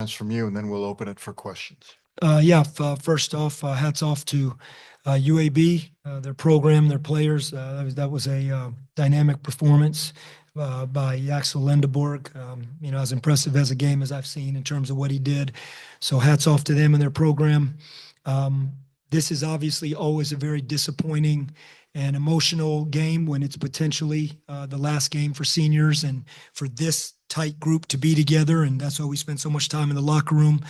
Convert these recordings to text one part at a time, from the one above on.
comments from you, and then we'll open it for questions. First off, hats off to UAB, their program, their players. That was a dynamic performance by Axel Lindeborg. As impressive as a game as I've seen in terms of what he did. So hats off to them and their program. This is obviously always a very disappointing and emotional game when it's potentially the last game for seniors and for this tight group to be together. And that's why we spend so much time in the locker room.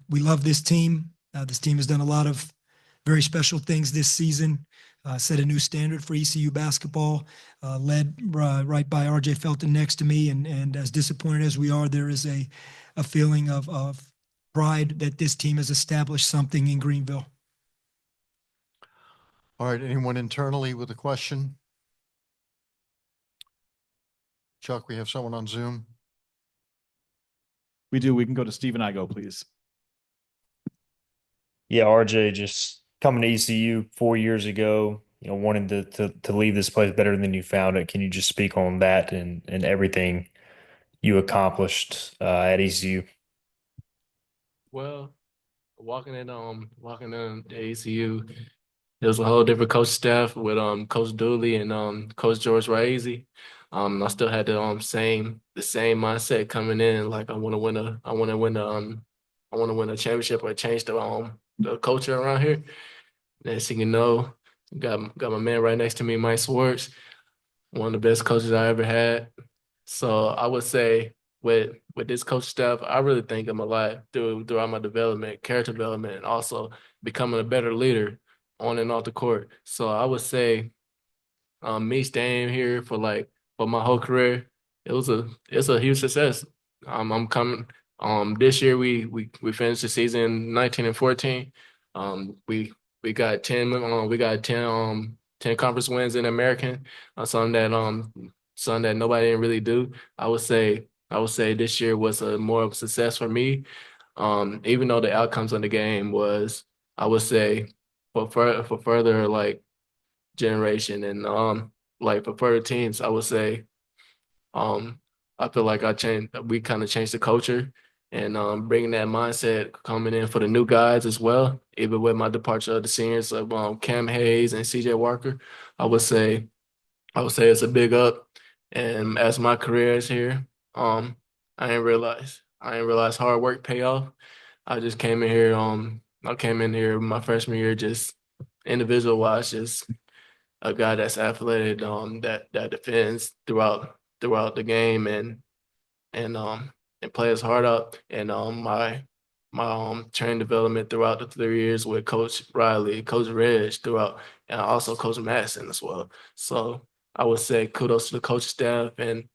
We love this team. This team has done a lot of very special things this season, set a new standard for ECU basketball, led right by RJ Felton next to me. And as disappointed as we are, there is a feeling of pride that this team has established something in Greenville. All right, anyone internally with a question? Chuck, we have someone on Zoom. We do. We can go to Steve and I go, please. Yeah, RJ, just coming to ECU 4 years ago, wanting to leave this place better than you found it. Can you just speak on that and everything you accomplished at ECU? Well, walking in the ECU, it was a whole different coach staff with Coach Dooley and Coach George Raisey. I still had the same mindset coming in. Like I want to win a championship or change the culture around here. Next thing you know, got my man right next to me, Mike Schwartz, one of the best coaches I ever had. So I would say with this coach staff, I really thank him a lot throughout my development, character development, and also becoming a better leader on and off the court. So I would say me staying here for my whole career, it's a huge success. I'm coming. This year we finished the season 19 and 14. We got 10 conference wins in American. Something that nobody didn't really do. I would say this year was more of a success for me. Even though the outcomes of the game was, I would say, for further generation and for further teams, I would say I feel like we kind of changed the culture and bringing that mindset coming in for the new guys as well. Even with my departure of the seniors like Cam Hayes and CJ Walker, I would say it's a big up. And as my career is here, I didn't realize hard work pay off. I just came in here. I came in here my freshman year, just individual wise, just a guy that's athletic, that defends throughout the game and plays hard up. And my training development throughout the 3 years with Coach Riley, Coach Reg throughout, and also Coach Madison as well. So I would say kudos to the coaching staff and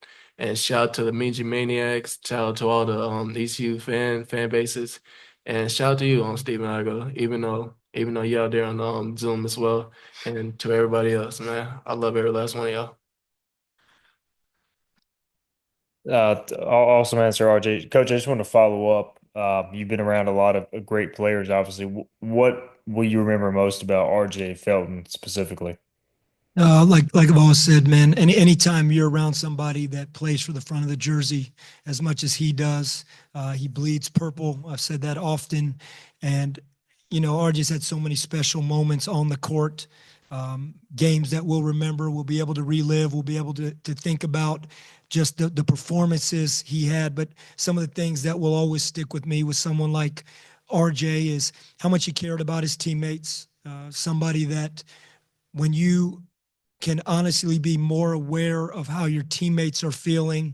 shout out to the Mean Maniacs, shout out to all the ECU fan bases, and shout out to you, Stephen Igo, even though you're out there on Zoom as well, and to everybody else, man. I love every last one of y'all. Awesome answer, RJ. Coach, I just want to follow up. You've been around a lot of great players, obviously. What will you remember most about RJ Felton specifically? Like I've always said, man, anytime you're around somebody that plays for the front of the jersey as much as he does, he bleeds purple. I've said that often. And, RJ's had so many special moments on the court, games that we'll remember, we'll be able to relive, we'll be able to think about just the performances he had. But some of the things that will always stick with me with someone like RJ is how much he cared about his teammates, somebody that when you can honestly be more aware of how your teammates are feeling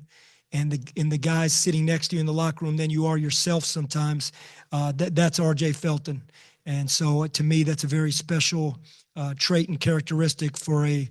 and the guys sitting next to you in the locker room than you are yourself sometimes. That's RJ Felton. And so to me, that's a very special trait and characteristic for a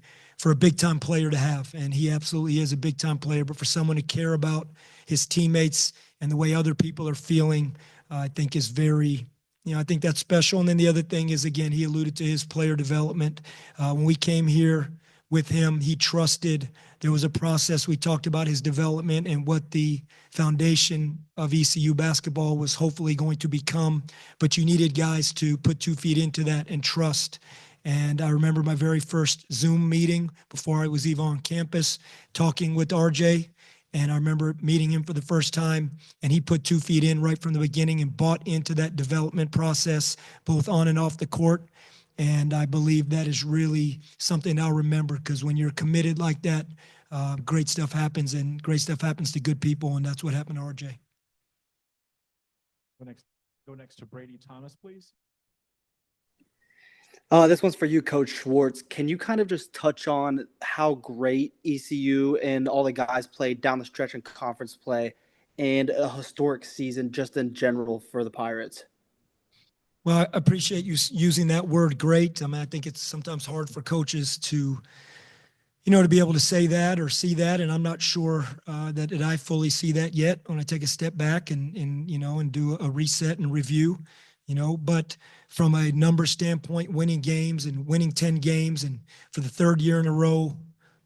big-time player to have. And he absolutely is a big-time player. But for someone to care about his teammates and the way other people are feeling, I think is very I think that's special. And then the other thing is, again, he alluded to his player development. When we came here with him, he trusted. There was a process. We talked about his development and what the foundation of ECU basketball was hopefully going to become. But you needed guys to put 2 feet into that and trust. And I remember my very first Zoom meeting before I was even on campus talking with RJ. And I remember meeting him for the first time, and he put 2 feet in right from the beginning and bought into that development process, both on and off the court. And I believe that is really something I'll remember, because when you're committed like that, great stuff happens, and great stuff happens to good people. And that's what happened to RJ. Go next to Brady Thomas, please. This one's for you, Coach Schwartz. Can you kind of just touch on how great ECU and all the guys played down the stretch in conference play and a historic season just in general for the Pirates? Well, I appreciate you using that word great. I mean, I think it's sometimes hard for coaches to, to be able to say that or see that. And I'm not sure that I fully see that yet when I take a step back and do a reset and review, but from a number standpoint, winning games and winning 10 games, and for the 3rd year in a row,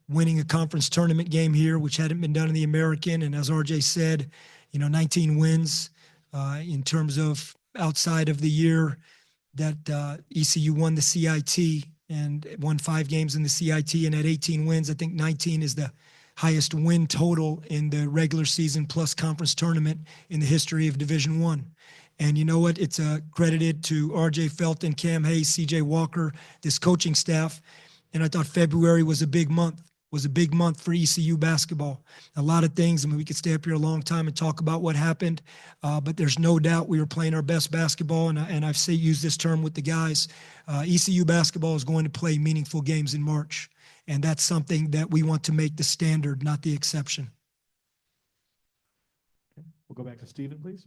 winning a conference tournament game here, which hadn't been done in the American. And as RJ said, 19 wins in terms of outside of the year that ECU won the CIT and won 5 games in the CIT and had 18 wins. I think 19 is the highest win total in the regular season plus conference tournament in the history of Division I. And you know what? It's credited to RJ Felton, Cam Hayes, CJ Walker, this coaching staff. And I thought February was a big month for ECU basketball. A lot of things. I mean, we could stay up here a long time and talk about what happened, but there's no doubt we were playing our best basketball. And I've used this term with the guys. ECU basketball is going to play meaningful games in March. And that's something that we want to make the standard, not the exception. Okay. We'll go back to Stephen, please.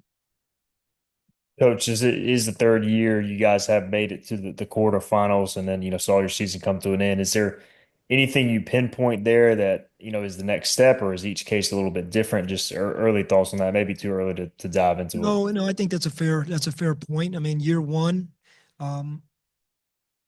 Coach, is the 3rd year you guys have made it to the quarterfinals, and then saw your season come to an end. Is there anything you pinpoint there that is the next step, or is each case a little bit different? Just early thoughts on that. Maybe too early to dive into it. No, I think that's a fair point. I mean, year one,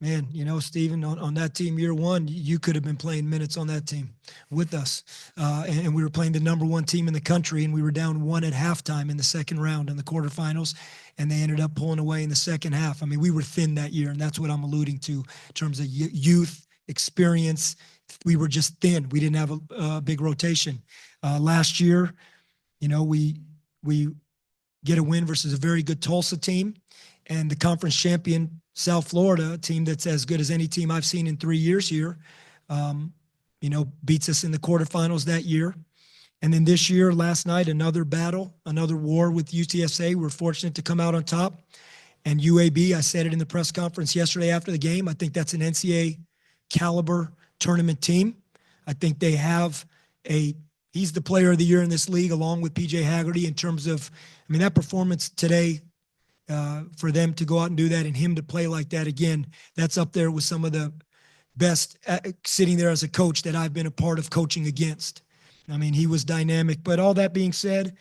man, Stephen, on that team, year one, you could have been playing minutes on that team with us. And we were playing the number 1 team in the country, and we were down 1 at halftime in the second round in the quarterfinals, and they ended up pulling away in the second half. I mean, we were thin that year, and that's what I'm alluding to in terms of youth, experience. We were just thin. We didn't have a big rotation. Last year, we get a win versus a very good Tulsa team, and the conference champion South Florida, a team that's as good as any team I've seen in 3 years here, beats us in the quarterfinals that year. And then this year, last night, another battle, another war with UTSA. We're fortunate to come out on top. And UAB, I said it in the press conference yesterday after the game, I think that's an NCAA caliber tournament team. I think they have he's the player of the year in this league, along with PJ Haggerty, in terms of, that performance today, for them to go out and do that and him to play like that again, that's up there with some of the best sitting there as a coach that I've been a part of coaching against. I mean, he was dynamic. But all that being said,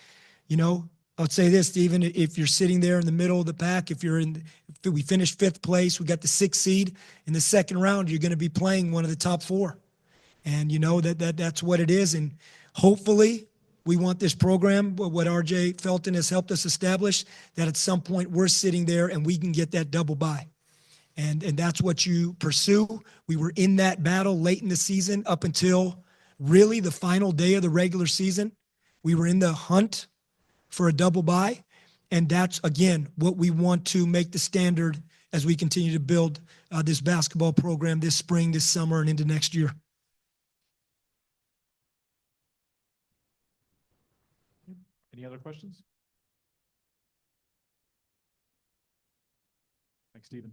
I'd say this, Stephen, if you're sitting there in the middle of the pack, if we finish 5th place, we got the 6th seed in the second round, you're going to be playing one of the top 4. And that's what it is. And hopefully we want this program, what RJ Felton has helped us establish, that at some point we're sitting there and we can get that double bye. And that's what you pursue. We were in that battle late in the season up until really the final day of the regular season. We were in the hunt for a double bye. And that's, again, what we want to make the standard as we continue to build this basketball program this spring, this summer, and into next year. Any other questions? Thanks, Stephen.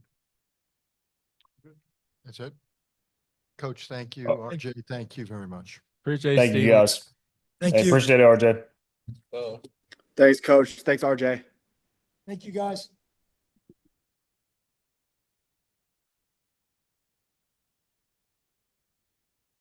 Good. That's it. Coach, thank you. Oh, RJ, thank you very much. Appreciate Thank you, Stephen. guys. Thank Hey, you. appreciate it, RJ. Oh. Thanks, Coach. Thanks, RJ. Thank you, guys.